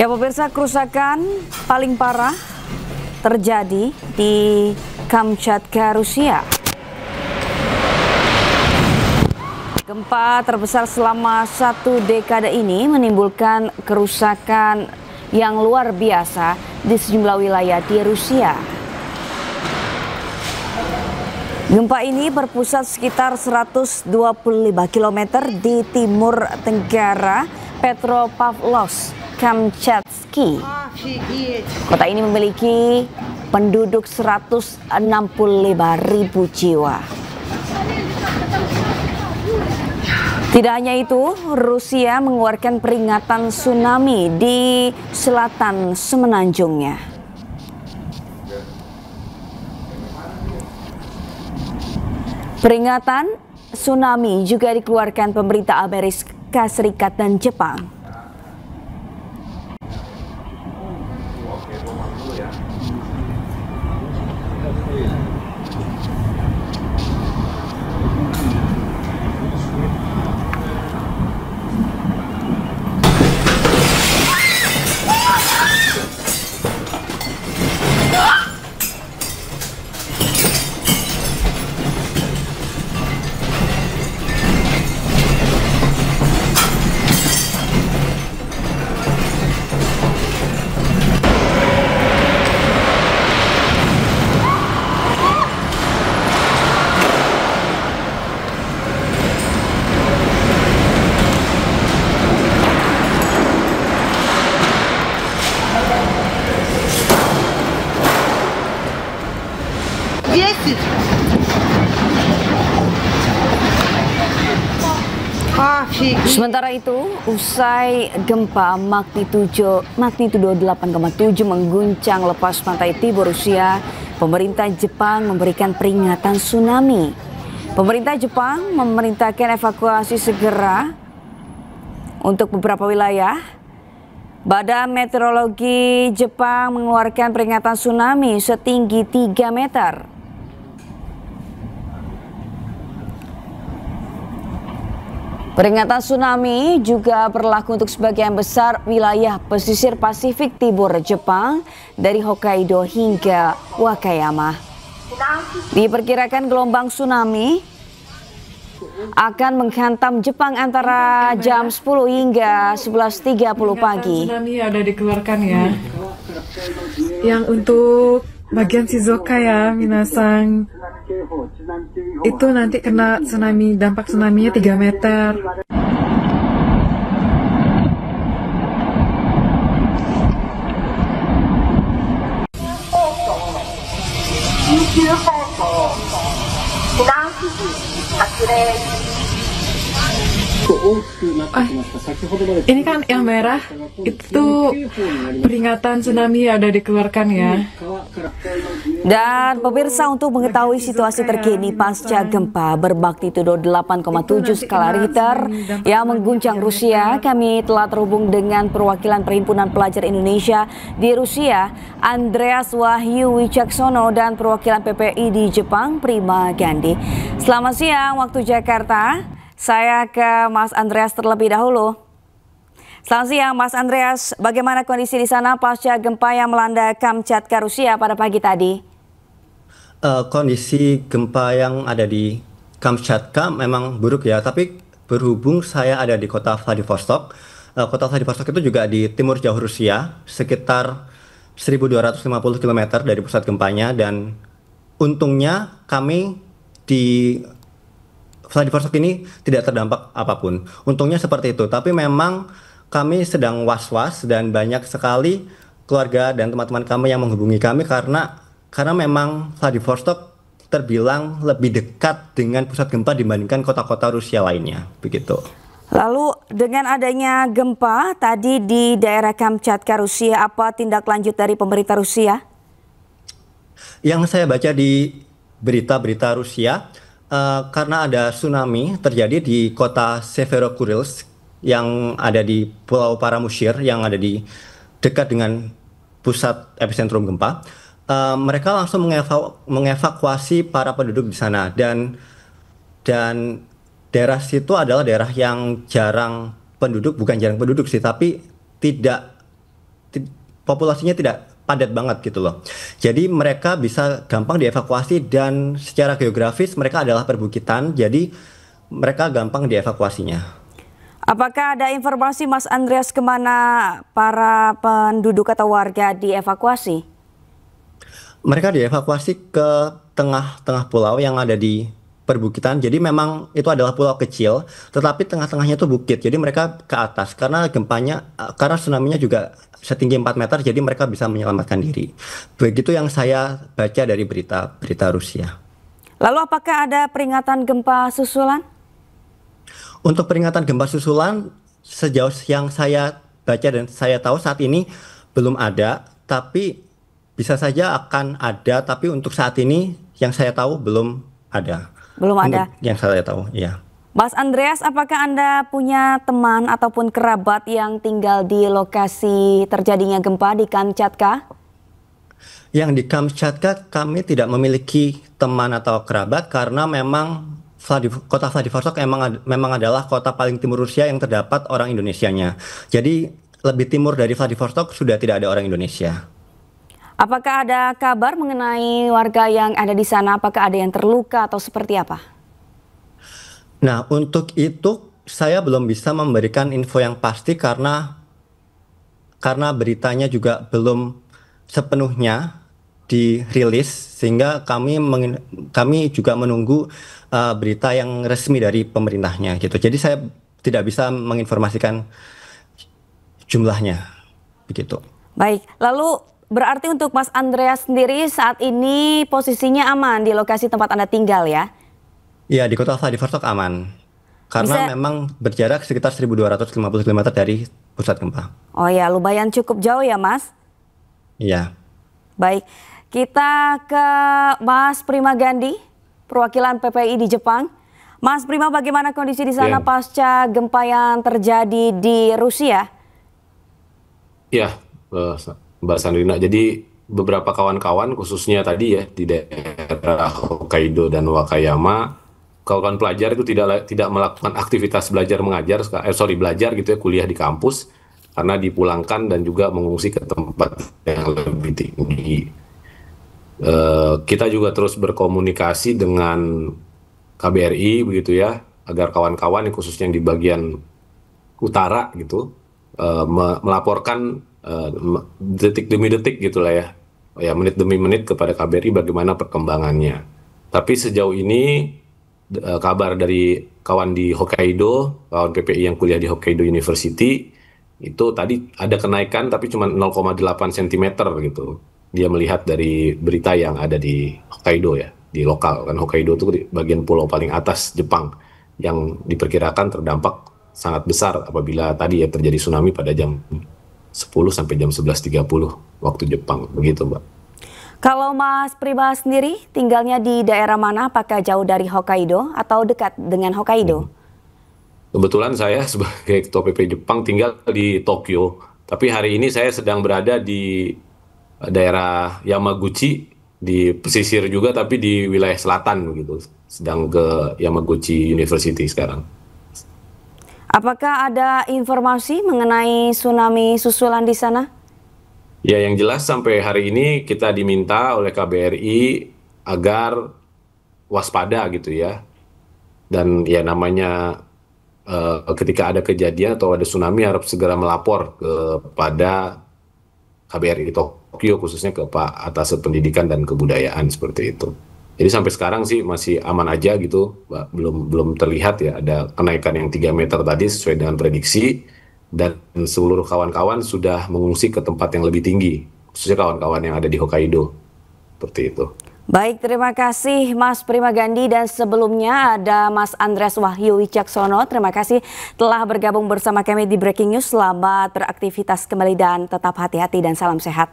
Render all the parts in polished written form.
Ya pemirsa, kerusakan paling parah terjadi di Kamchatka, Rusia. Gempa terbesar selama 1 dekade ini menimbulkan kerusakan yang luar biasa di sejumlah wilayah di Rusia. Gempa ini berpusat sekitar 125 km di timur tenggara Petropavlovsk, Kamchatsky. Kota ini memiliki penduduk 165.000 jiwa. Tidak hanya itu, Rusia mengeluarkan peringatan tsunami di selatan semenanjungnya. Peringatan tsunami juga dikeluarkan pemerintah Amerika Serikat dan Jepang. Sementara itu, usai gempa magnitudo 8,7 mengguncang lepas pantai timur Rusia, pemerintah Jepang memberikan peringatan tsunami. Pemerintah Jepang memerintahkan evakuasi segera untuk beberapa wilayah. Badan Meteorologi Jepang mengeluarkan peringatan tsunami setinggi 3 meter. Peringatan tsunami juga berlaku untuk sebagian besar wilayah pesisir Pasifik Timur Jepang dari Hokkaido hingga Wakayama. Diperkirakan gelombang tsunami akan menghantam Jepang antara jam 10 hingga 11.30 pagi. Tsunami ada dikeluarkan ya. Yang untuk bagian Shizuoka ya, minasang. Itu nanti kena tsunami, dampak tsunami-nya 3 meter. Ini kan yang merah, itu peringatan tsunami ada dikeluarkan ya. Dan pemirsa, untuk mengetahui situasi terkini pasca gempa bermagnitudo 8,7 skala Richter yang mengguncang Rusia, kami telah terhubung dengan perwakilan Perhimpunan Pelajar Indonesia di Rusia, Andreas Wahyu Wicaksono, dan perwakilan PPI di Jepang, Prima Gandhi. Selamat siang waktu Jakarta. Saya ke Mas Andreas terlebih dahulu. Selamat siang Mas Andreas, bagaimana kondisi di sana pasca gempa yang melanda Kamchatka, Rusia pada pagi tadi? Kondisi gempa yang ada di Kamchatka memang buruk ya, tapi berhubung saya ada di kota Vladivostok, kota Vladivostok itu juga di timur jauh Rusia, sekitar 1.250 km dari pusat gempanya, dan untungnya kami di Vladivostok ini tidak terdampak apapun. Untungnya seperti itu, tapi memang kami sedang was-was dan banyak sekali keluarga dan teman-teman kami yang menghubungi kami karena memang Vladivostok terbilang lebih dekat dengan pusat gempa dibandingkan kota-kota Rusia lainnya, begitu. Lalu dengan adanya gempa tadi di daerah Kamchatka, Rusia, apa tindak lanjut dari pemerintah Rusia? Yang saya baca di berita-berita Rusia, karena ada tsunami terjadi di kota Severokurilsk yang ada di Pulau Paramushir yang ada di dekat dengan pusat epicentrum gempa. Mereka langsung mengevakuasi para penduduk di sana, dan daerah situ adalah daerah yang bukan jarang penduduk sih, tapi tidak populasinya tidak padat banget gitu loh. Jadi mereka bisa gampang dievakuasi dan secara geografis mereka adalah perbukitan, jadi mereka gampang dievakuasinya. Apakah ada informasi Mas Andreas kemana para penduduk atau warga dievakuasi? Mereka dievakuasi ke tengah-tengah pulau yang ada di perbukitan. Jadi memang itu adalah pulau kecil, tetapi tengah-tengahnya itu bukit. Jadi mereka ke atas karena karena tsunami-nya juga setinggi 4 meter, jadi mereka bisa menyelamatkan diri. Begitu yang saya baca dari berita Rusia. Lalu apakah ada peringatan gempa susulan? Untuk peringatan gempa susulan, sejauh yang saya baca dan saya tahu saat ini belum ada, tapi bisa saja akan ada, tapi untuk saat ini yang saya tahu belum ada. Belum ada. Yang saya tahu, ya. Mas Andreas, apakah Anda punya teman ataupun kerabat yang tinggal di lokasi terjadinya gempa di Kamchatka? Yang di Kamchatka kami tidak memiliki teman atau kerabat karena memang kota Vladivostok memang adalah kota paling timur Rusia yang terdapat orang Indonesianya. Jadi lebih timur dari Vladivostok sudah tidak ada orang Indonesia. Apakah ada kabar mengenai warga yang ada di sana? Apakah ada yang terluka atau seperti apa? Nah, untuk itu saya belum bisa memberikan info yang pasti karena beritanya juga belum sepenuhnya dirilis, sehingga kami juga menunggu berita yang resmi dari pemerintahnya gitu. Jadi saya tidak bisa menginformasikan jumlahnya begitu. Baik, lalu berarti untuk Mas Andreas sendiri saat ini posisinya aman di lokasi tempat Anda tinggal ya? Iya, di kota Vladivostok aman. Karena memang berjarak sekitar 1.250 km dari pusat gempa. Oh ya, lumayan cukup jauh ya Mas? Iya. Baik, kita ke Mas Prima Gandhi, perwakilan PPI di Jepang. Mas Prima, bagaimana kondisi di sana pasca gempa yang terjadi di Rusia? Ya, Mbak Sandrina, jadi beberapa kawan-kawan khususnya tadi ya di daerah Hokkaido dan Wakayama, kawan pelajar itu tidak melakukan aktivitas belajar gitu ya, kuliah di kampus karena dipulangkan dan juga mengungsi ke tempat yang lebih tinggi. Kita juga terus berkomunikasi dengan KBRI begitu ya, agar kawan-kawan khususnya yang di bagian utara gitu melaporkan detik demi detik gitulah ya, menit demi menit kepada KBRI bagaimana perkembangannya. Tapi sejauh ini kabar dari kawan di Hokkaido, kawan PPI yang kuliah di Hokkaido University, itu tadi ada kenaikan tapi cuma 0,8 cm gitu. Dia melihat dari berita yang ada di Hokkaido ya, di lokal. Kan Hokkaido itu di bagian pulau paling atas Jepang yang diperkirakan terdampak sangat besar apabila tadi ya terjadi tsunami pada jam 10 sampai jam 11.30 waktu Jepang, begitu Mbak. Kalau Mas Prima sendiri tinggalnya di daerah mana? Apakah jauh dari Hokkaido atau dekat dengan Hokkaido? Kebetulan saya sebagai Ketua PP Jepang tinggal di Tokyo, tapi hari ini saya sedang berada di daerah Yamaguchi, di pesisir juga tapi di wilayah selatan begitu. Sedang ke Yamaguchi University sekarang. Apakah ada informasi mengenai tsunami susulan di sana? Ya, yang jelas sampai hari ini kita diminta oleh KBRI agar waspada gitu ya. Dan ya namanya ketika ada kejadian atau ada tsunami harus segera melapor kepada KBRI Tokyo, khususnya ke Pak Atas Pendidikan dan Kebudayaan seperti itu. Jadi sampai sekarang sih masih aman aja gitu, belum terlihat ya ada kenaikan yang 3 meter tadi sesuai dengan prediksi, dan seluruh kawan-kawan sudah mengungsi ke tempat yang lebih tinggi, khususnya kawan-kawan yang ada di Hokkaido, seperti itu. Baik, terima kasih Mas Prima Gandhi, dan sebelumnya ada Mas Andreas Wahyu Wicaksono. Terima kasih telah bergabung bersama kami di Breaking News. Selamat beraktivitas kembali dan tetap hati-hati dan salam sehat.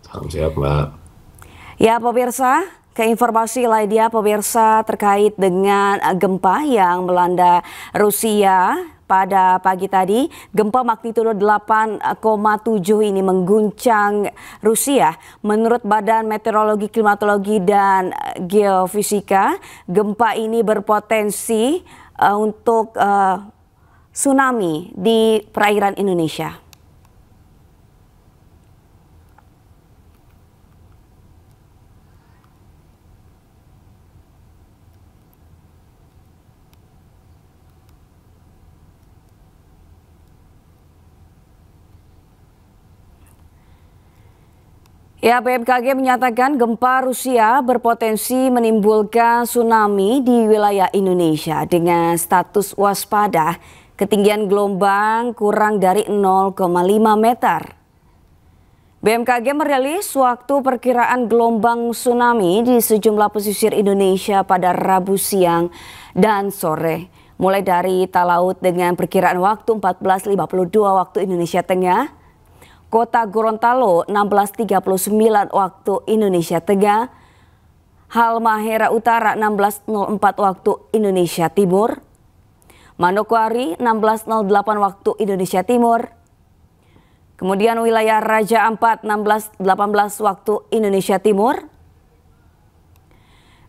Salam sehat Mbak. Ya pemirsa, ke informasi lainnya pemirsa terkait dengan gempa yang melanda Rusia pada pagi tadi. Gempa magnitudo 8,7 ini mengguncang Rusia. Menurut Badan Meteorologi, Klimatologi, dan Geofisika, gempa ini berpotensi untuk tsunami di perairan Indonesia. Ya, BMKG menyatakan gempa Rusia berpotensi menimbulkan tsunami di wilayah Indonesia dengan status waspada, ketinggian gelombang kurang dari 0,5 meter. BMKG merilis waktu perkiraan gelombang tsunami di sejumlah pesisir Indonesia pada Rabu siang dan sore, mulai dari Talaut dengan perkiraan waktu 14.52 waktu Indonesia Tengah, Kota Gorontalo 16.39 waktu Indonesia Tengah, Halmahera Utara 16.04 waktu Indonesia Timur, Manokwari 16.08 waktu Indonesia Timur, kemudian wilayah Raja Ampat 16.18 waktu Indonesia Timur,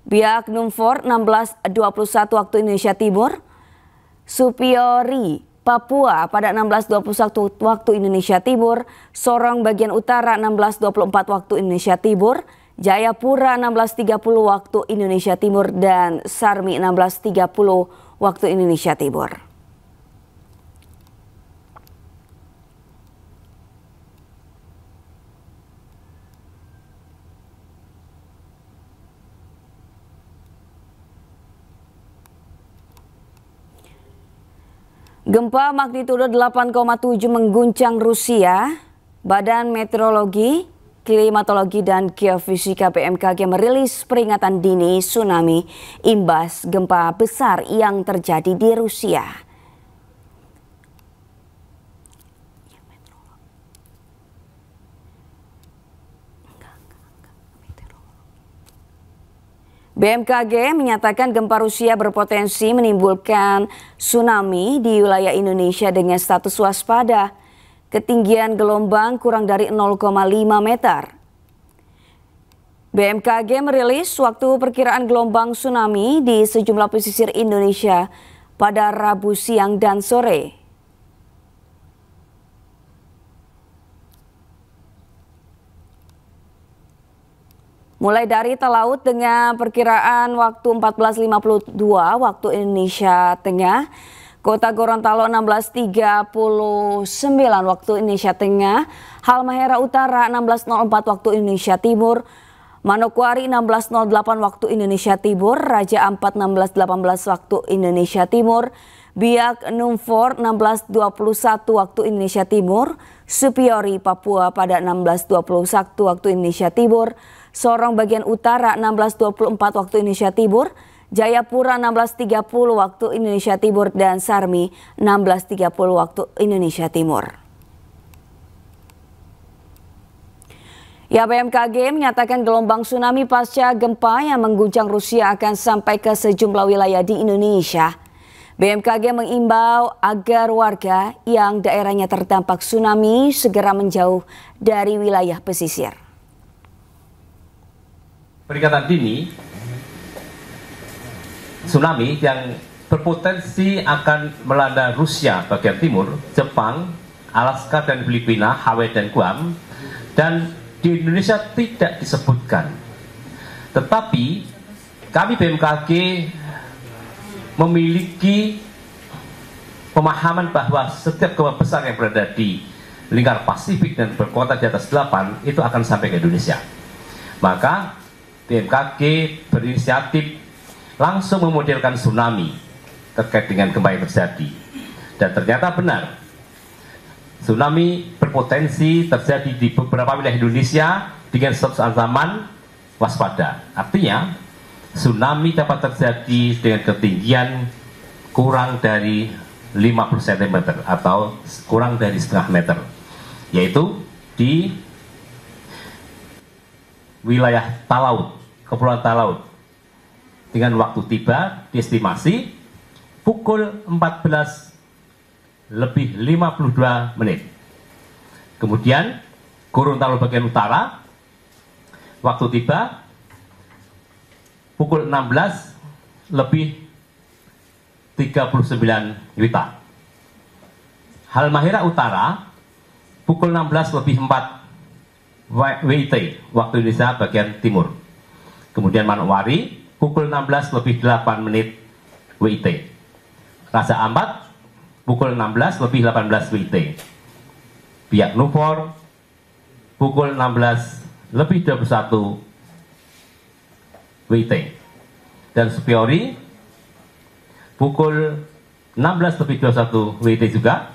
Biak Numfor 16.21 waktu Indonesia Timur, Supiori Papua pada 16.21 waktu Indonesia Timur, Sorong bagian utara 16.24 waktu Indonesia Timur, Jayapura 16.30 waktu Indonesia Timur, dan Sarmi 16.30 waktu Indonesia Timur. Gempa magnitudo 8,7 mengguncang Rusia. Badan Meteorologi, Klimatologi, dan Geofisika BMKG merilis peringatan dini tsunami imbas gempa besar yang terjadi di Rusia. BMKG menyatakan gempa Rusia berpotensi menimbulkan tsunami di wilayah Indonesia dengan status waspada, ketinggian gelombang kurang dari 0,5 meter. BMKG merilis waktu perkiraan gelombang tsunami di sejumlah pesisir Indonesia pada Rabu siang dan sore. Mulai dari Talaut dengan perkiraan waktu 14.52 waktu Indonesia Tengah, Kota Gorontalo 16.39 waktu Indonesia Tengah, Halmahera Utara 16.04 waktu Indonesia Timur, Manokwari 16.08 waktu Indonesia Timur, Raja Ampat 16.18 waktu Indonesia Timur, Biak Numfor 16.21 waktu Indonesia Timur, Supiori Papua pada 16.21 waktu Indonesia Timur, Sorong bagian utara 16.24 waktu Indonesia Timur, Jayapura 16.30 waktu Indonesia Timur, dan Sarmi 16.30 waktu Indonesia Timur. Ya, BMKG menyatakan gelombang tsunami pasca gempa yang mengguncang Rusia akan sampai ke sejumlah wilayah di Indonesia. BMKG mengimbau agar warga yang daerahnya terdampak tsunami segera menjauh dari wilayah pesisir. Peringatan dini tsunami yang berpotensi akan melanda Rusia bagian timur, Jepang, Alaska dan Filipina, Hawaii dan Guam, dan di Indonesia tidak disebutkan. Tetapi kami BMKG memiliki pemahaman bahwa setiap gempa besar yang berada di lingkar Pasifik dan berkota di atas 8 itu akan sampai ke Indonesia. Maka BMKG berinisiatif langsung memodelkan tsunami terkait dengan gempa yang terjadi. Dan ternyata benar, tsunami berpotensi terjadi di beberapa wilayah Indonesia dengan status ancaman waspada. Artinya, tsunami dapat terjadi dengan ketinggian kurang dari 50 cm atau kurang dari setengah meter, yaitu di wilayah Talaut, Kepulauan Talaut, dengan waktu tiba diestimasi pukul 14:52. Kemudian Gorontalo bagian utara, waktu tiba pukul 16:39 WITA. Halmahera Utara pukul 16:04 WIT waktu Indonesia bagian timur. Kemudian Manokwari pukul 16:08 WIT. Raja Ampat pukul 16:18 WIT. Biak Numfor pukul 16:18 lebih 21 WIT. Dan Supiori pukul 16 lebih 21 WIT juga.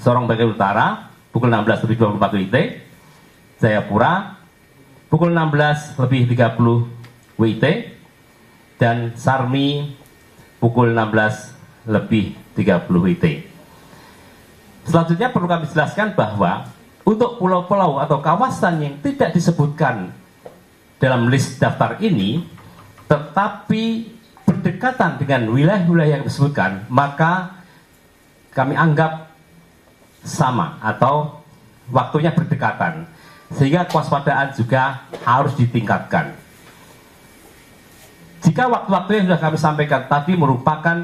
Sorong bagian utara pukul 16 lebih 24 WIT. Jayapura pukul 16 lebih 30 WIT. Dan Sarmi pukul 16 lebih 30 WIT. Selanjutnya perlu kami jelaskan bahwa untuk pulau-pulau atau kawasan yang tidak disebutkan dalam list daftar ini, tetapi berdekatan dengan wilayah-wilayah yang disebutkan, maka kami anggap sama atau waktunya berdekatan, sehingga kewaspadaan juga harus ditingkatkan. Jika waktu-waktu yang sudah kami sampaikan tadi merupakan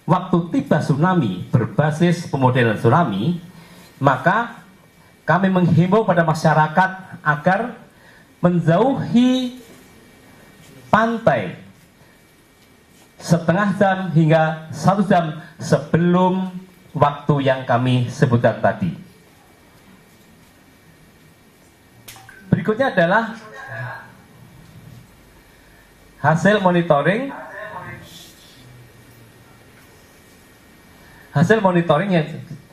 waktu tiba tsunami berbasis pemodelan tsunami, maka kami menghimbau pada masyarakat agar menjauhi pantai setengah jam hingga 1 jam sebelum waktu yang kami sebutkan tadi. Berikutnya adalah hasil monitoring yang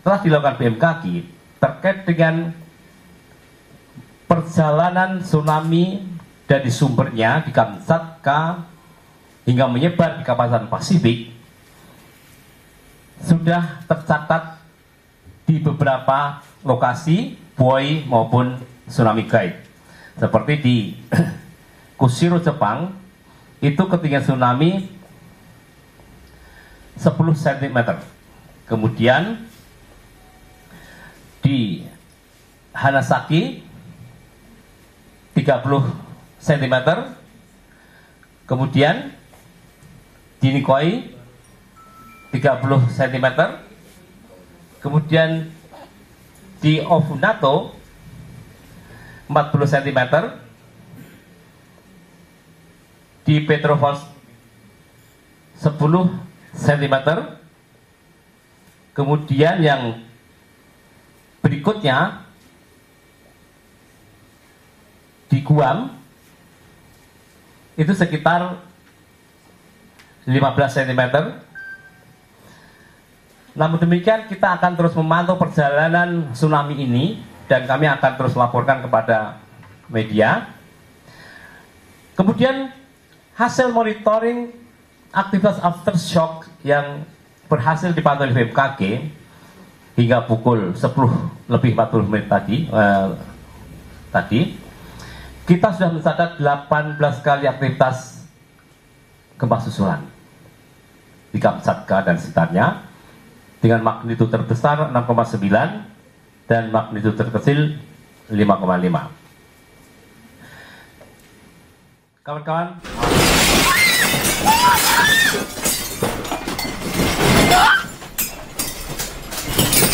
telah dilakukan BMKG terkait dengan perjalanan tsunami dari sumbernya di Kamchatka hingga menyebar di kawasan Pasifik sudah tercatat di beberapa lokasi buoy maupun tsunami guide. Seperti di Kushiro, Jepang, itu ketinggian tsunami 10 cm. Kemudian di Hanasaki 30 cm. Kemudian di Nikoi 30 cm. Kemudian di Ofunato 40 cm. Di Petrovsk 10 cm. Kemudian yang berikutnya di Guam itu sekitar 15 cm. Namun demikian kita akan terus memantau perjalanan tsunami ini dan kami akan terus laporkan kepada media. Kemudian hasil monitoring aktivitas aftershock yang berhasil dipantau oleh BMKG hingga pukul 10 lebih 40 menit tadi kita sudah mencatat 18 kali aktivitas gempa susulan di Kamchatka dan sekitarnya dengan magnitudo terbesar 6,9 dan magnitudo terkecil 5,5. Kawan-kawan,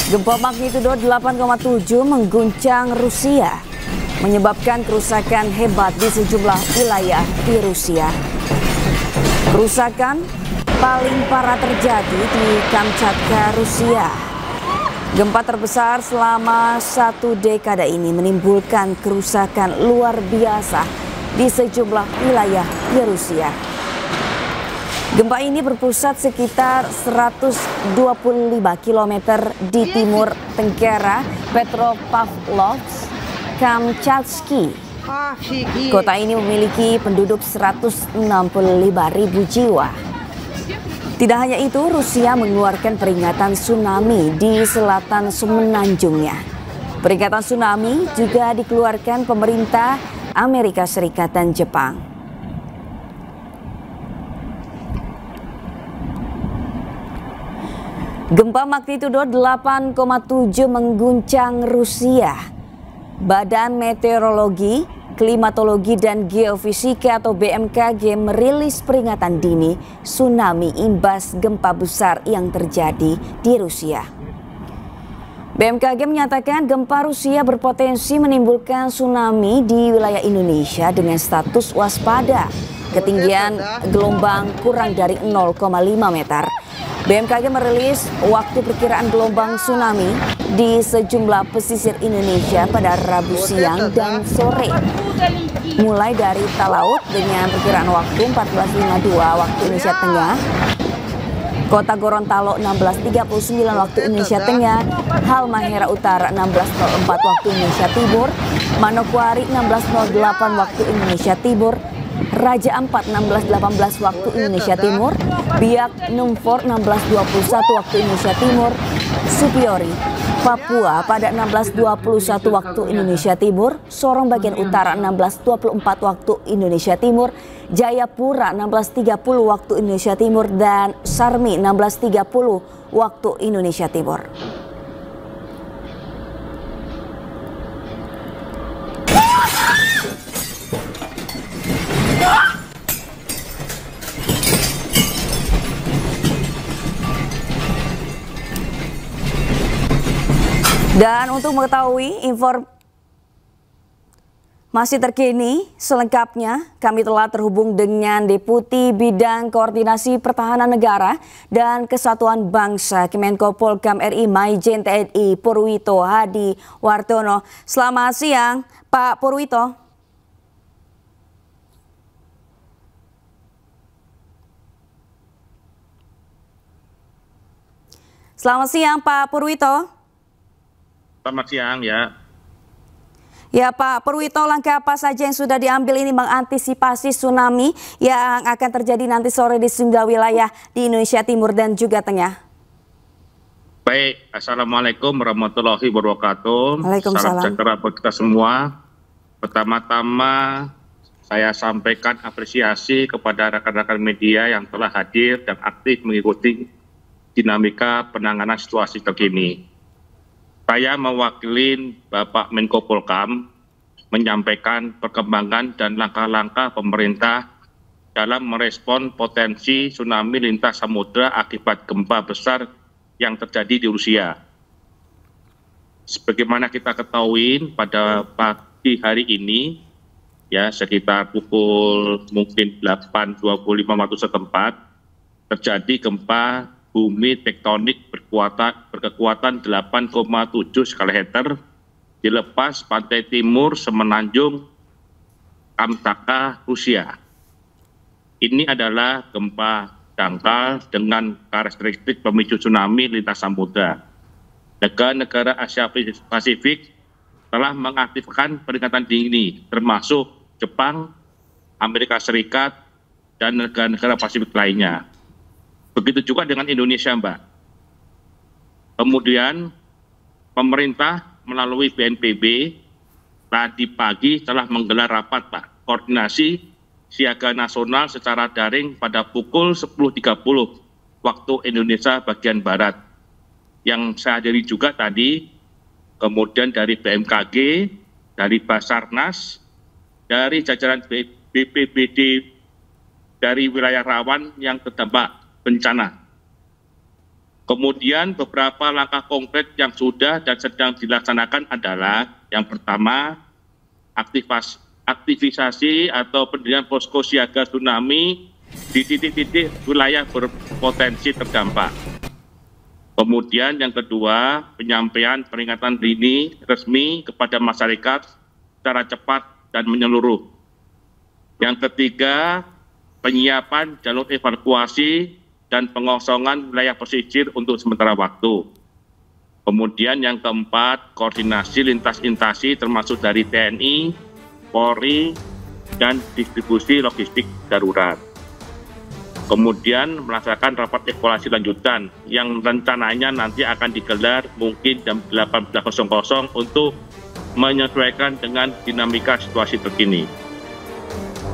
gempa magnitudo 8,7 mengguncang Rusia, menyebabkan kerusakan hebat di sejumlah wilayah di Rusia. Kerusakan paling parah terjadi di Kamchatka, Rusia. Gempa terbesar selama 1 dekade ini menimbulkan kerusakan luar biasa di sejumlah wilayah di Rusia. Gempa ini berpusat sekitar 125 km di timur tenggara Petropavlovsk, Kamchatsky. Kota ini memiliki penduduk 165.000 jiwa. Tidak hanya itu, Rusia mengeluarkan peringatan tsunami di selatan semenanjungnya. Peringatan tsunami juga dikeluarkan pemerintah Amerika Serikat dan Jepang. Gempa magnitudo 8,7 mengguncang Rusia. Badan Meteorologi, Klimatologi dan Geofisika atau BMKG merilis peringatan dini tsunami imbas gempa besar yang terjadi di Rusia. BMKG menyatakan gempa Rusia berpotensi menimbulkan tsunami di wilayah Indonesia dengan status waspada. Ketinggian gelombang kurang dari 0,5 meter BMKG merilis waktu perkiraan gelombang tsunami di sejumlah pesisir Indonesia pada Rabu siang dan sore. Mulai dari Talaut dengan perkiraan waktu 14.52 waktu Indonesia Tengah, Kota Gorontalo 16.39 waktu Indonesia Tengah, Halmahera Utara 16.04 waktu Indonesia Timur, Manokwari 16.08 waktu Indonesia Timur, Raja Ampat 16.18 waktu Indonesia Timur, Biak Numfor 16.21 waktu Indonesia Timur, Supiori, Papua pada 16.21 waktu Indonesia Timur, Sorong bagian utara 16.24 waktu Indonesia Timur, Jayapura 16.30 waktu Indonesia Timur, dan Sarmi 16.30 waktu Indonesia Timur. Dan untuk mengetahui informasi terkini selengkapnya, kami telah terhubung dengan Deputi Bidang Koordinasi Pertahanan Negara dan Kesatuan Bangsa Kemenko Polhukam RI Maijen TNI Purwito Hadi Wartono. Selamat siang, Pak Purwito. Selamat siang, Pak Purwito. Selamat siang ya. Ya Pak Purwito, langkah apa saja yang sudah diambil ini mengantisipasi tsunami yang akan terjadi nanti sore di sejumlah wilayah di Indonesia Timur dan juga Tengah? Baik, Assalamualaikum warahmatullahi wabarakatuh. Waalaikumsalam. Salam sejahtera buat kita semua. Pertama-tama saya sampaikan apresiasi kepada rekan-rekan media yang telah hadir dan aktif mengikuti dinamika penanganan situasi terkini. Saya mewakili Bapak Menko Polhukam menyampaikan perkembangan dan langkah-langkah pemerintah dalam merespon potensi tsunami lintas samudera akibat gempa besar yang terjadi di Rusia. Sebagaimana kita ketahui pada pagi hari ini, ya sekitar pukul mungkin 8.25 waktu setempat, terjadi gempa bumi tektonik berkekuatan 8,7 skala Richter di lepas pantai timur semenanjung Kamchatka, Rusia. Ini adalah gempa dangkal dengan karakteristik pemicu tsunami lintas samudera. Negara-negara Asia Pasifik telah mengaktifkan peringatan dini, termasuk Jepang, Amerika Serikat, dan negara-negara Pasifik lainnya. Begitu juga dengan Indonesia, Mbak. Kemudian pemerintah melalui BNPB tadi pagi telah menggelar rapat, Pak, koordinasi siaga nasional secara daring pada pukul 10.30 waktu Indonesia bagian Barat. Yang saya hadiri juga tadi, kemudian dari BMKG, dari Basarnas, dari jajaran BPBD dari wilayah rawan yang terdampak bencana. Kemudian beberapa langkah konkret yang sudah dan sedang dilaksanakan adalah yang pertama, aktivisasi atau pendirian posko siaga tsunami di titik-titik wilayah berpotensi terdampak. Kemudian yang kedua, penyampaian peringatan dini resmi kepada masyarakat secara cepat dan menyeluruh. Yang ketiga, penyiapan jalur evakuasi dan pengosongan wilayah pesisir untuk sementara waktu. Kemudian yang keempat, koordinasi lintas instansi termasuk dari TNI, Polri, dan distribusi logistik darurat. Kemudian melaksanakan rapat evaluasi lanjutan yang rencananya nanti akan digelar mungkin jam 18.00 untuk menyesuaikan dengan dinamika situasi terkini.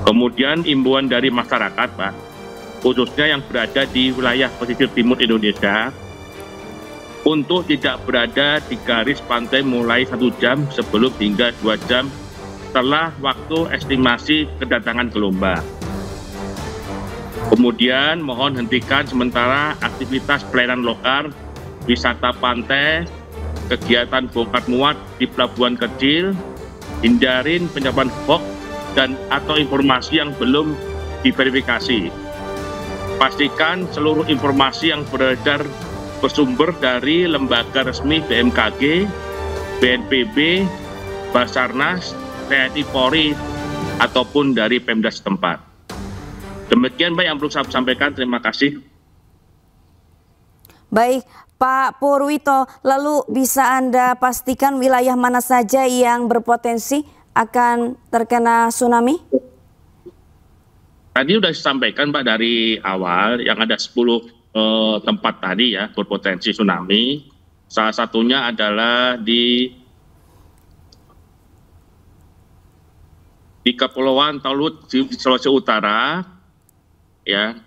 Kemudian imbauan dari masyarakat, Pak, khususnya yang berada di wilayah pesisir timur Indonesia, untuk tidak berada di garis pantai mulai 1 jam sebelum hingga 2 jam setelah waktu estimasi kedatangan gelombang. Kemudian mohon hentikan sementara aktivitas pelayanan lokal, wisata pantai, kegiatan bongkar muat di pelabuhan kecil, hindarin penyebaran hoax dan atau informasi yang belum diverifikasi. pastikan seluruh informasi yang beredar bersumber dari lembaga resmi BMKG, BNPB, Basarnas, TNI Polri, ataupun dari Pemda setempat. Demikian Mbak yang perlu saya sampaikan, terima kasih. Baik, Pak Purwito, lalu bisa Anda pastikan wilayah mana saja yang berpotensi akan terkena tsunami? Tadi sudah disampaikan Pak dari awal yang ada 10 tempat tadi ya berpotensi tsunami. Salah satunya adalah di Kepulauan Talut di Sulawesi Utara, ya.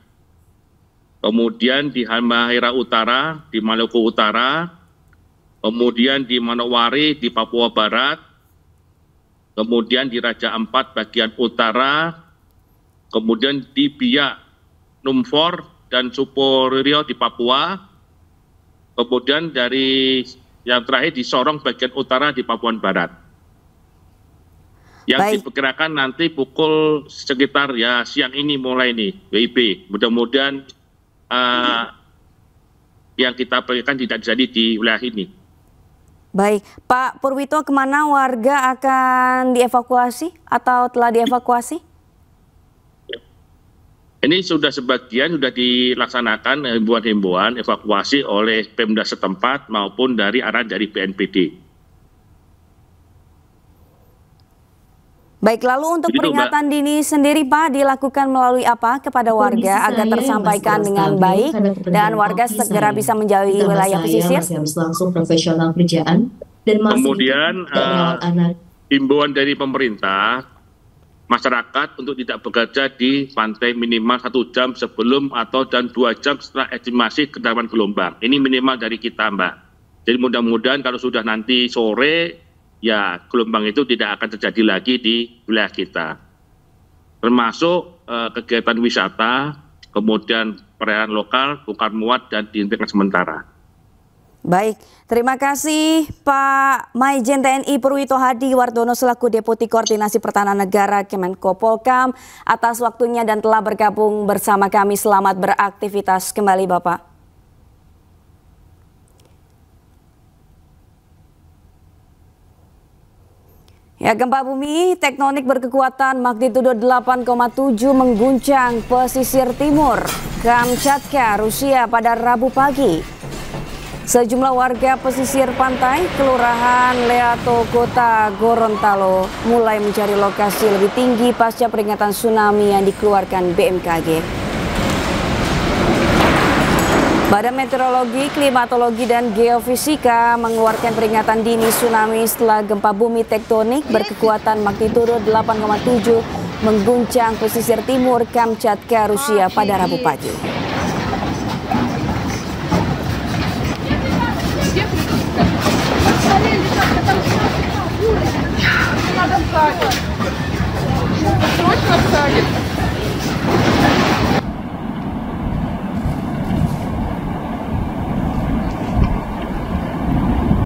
Kemudian di Halmahera Utara, di Maluku Utara, kemudian di Manowari di Papua Barat, kemudian di Raja Ampat bagian utara, kemudian di Biak, Numfor, dan Suporiryo di Papua, kemudian dari yang terakhir di Sorong bagian utara di Papua Barat. Yang diperkirakan nanti pukul sekitar ya siang ini mulai nih, WIB. Mudah-mudahan yang kita perkirakan tidak terjadi di wilayah ini. Baik, Pak Purwito, kemana warga akan dievakuasi atau telah dievakuasi? Ini sudah sebagian sudah dilaksanakan himbauan-himbauan evakuasi oleh Pemda setempat maupun dari arahan dari BNPB. Baik, lalu untuk peringatan dini sendiri Pak dilakukan melalui apa kepada warga agar tersampaikan dengan baik dan warga segera bisa menjauhi wilayah pesisir? Kemudian himbauan dari pemerintah, masyarakat untuk tidak bekerja di pantai minimal 1 jam sebelum atau dan 2 jam setelah estimasi kedalaman gelombang. Ini minimal dari kita Mbak. Jadi mudah-mudahan kalau sudah nanti sore, ya gelombang itu tidak akan terjadi lagi di wilayah kita. Termasuk kegiatan wisata, kemudian perayaan lokal, bongkar muat, dan dihentikan sementara. Baik, terima kasih Pak Maijen TNI Purwito Hadi Wardono selaku Deputi Koordinasi Pertahanan Negara Kemenko Polkam atas waktunya dan telah bergabung bersama kami. Selamat beraktivitas kembali Bapak. Ya, gempa bumi tektonik berkekuatan magnitudo 8,7 mengguncang pesisir timur Kamchatka, Rusia pada Rabu pagi. Sejumlah warga pesisir pantai Kelurahan Leato, Kota Gorontalo mulai mencari lokasi lebih tinggi pasca peringatan tsunami yang dikeluarkan BMKG. Badan Meteorologi, Klimatologi, dan Geofisika mengeluarkan peringatan dini tsunami setelah gempa bumi tektonik berkekuatan magnitudo 8,7 mengguncang pesisir timur Kamchatka, Rusia pada Rabu pagi.